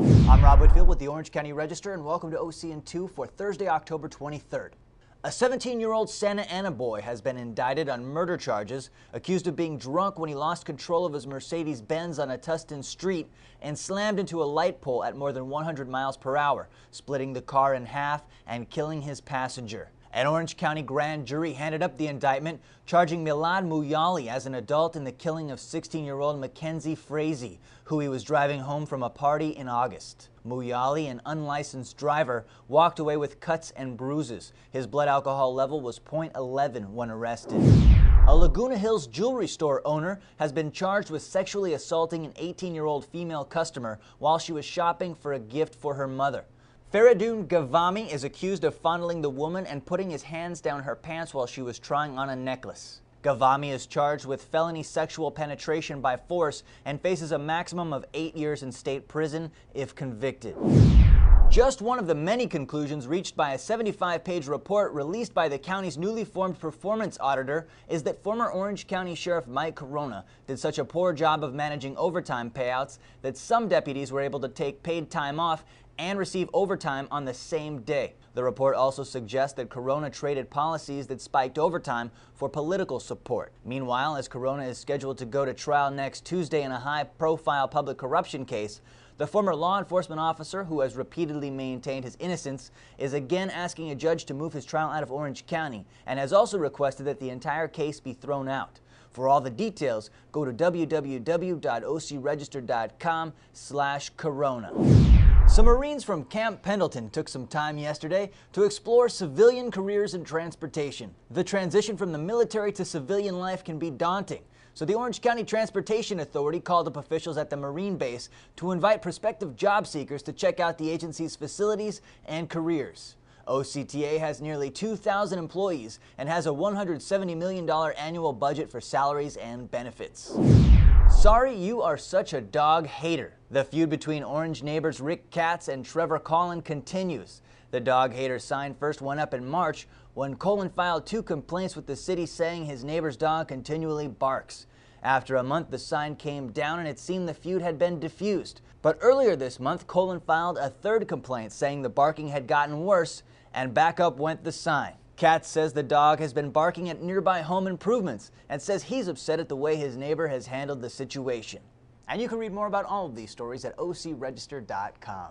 I'm Rob Whitfield with the Orange County Register, and welcome to OCN2 for Thursday, October 23rd. A 17-year-old Santa Ana boy has been indicted on murder charges, accused of being drunk when he lost control of his Mercedes-Benz on a Tustin street and slammed into a light pole at more than 100 miles per hour, splitting the car in half and killing his passenger. An Orange County grand jury handed up the indictment, charging Milad Muyali as an adult in the killing of 16-year-old Mackenzie Frazee, who he was driving home from a party in August. Muyali, an unlicensed driver, walked away with cuts and bruises. His blood alcohol level was .11 when arrested. A Laguna Hills jewelry store owner has been charged with sexually assaulting an 18-year-old female customer while she was shopping for a gift for her mother. Faridun Gavami is accused of fondling the woman and putting his hands down her pants while she was trying on a necklace. Gavami is charged with felony sexual penetration by force and faces a maximum of 8 years in state prison if convicted. Just one of the many conclusions reached by a 75-page report released by the county's newly formed performance auditor is that former Orange County Sheriff Mike Carona did such a poor job of managing overtime payouts that some deputies were able to take paid time off and receive overtime on the same day. The report also suggests that Carona traded policies that spiked overtime for political support. Meanwhile, as Carona is scheduled to go to trial next Tuesday in a high-profile public corruption case, the former law enforcement officer, who has repeatedly maintained his innocence, is again asking a judge to move his trial out of Orange County and has also requested that the entire case be thrown out. For all the details, go to www.ocregister.com/Carona. Some Marines from Camp Pendleton took some time yesterday to explore civilian careers in transportation. The transition from the military to civilian life can be daunting, so the Orange County Transportation Authority called up officials at the Marine base to invite prospective job seekers to check out the agency's facilities and careers. OCTA has nearly 2,000 employees and has a $170 million annual budget for salaries and benefits. Sorry you are such a dog hater. The feud between Orange neighbors Rick Katz and Trevor Collin continues. The dog hater sign first went up in March when Collin filed 2 complaints with the city saying his neighbor's dog continually barks. After a month, the sign came down and it seemed the feud had been diffused. But earlier this month, Collin filed a 3rd complaint saying the barking had gotten worse, and back up went the sign. Katz says the dog has been barking at nearby home improvements and says he's upset at the way his neighbor has handled the situation. And you can read more about all of these stories at ocregister.com.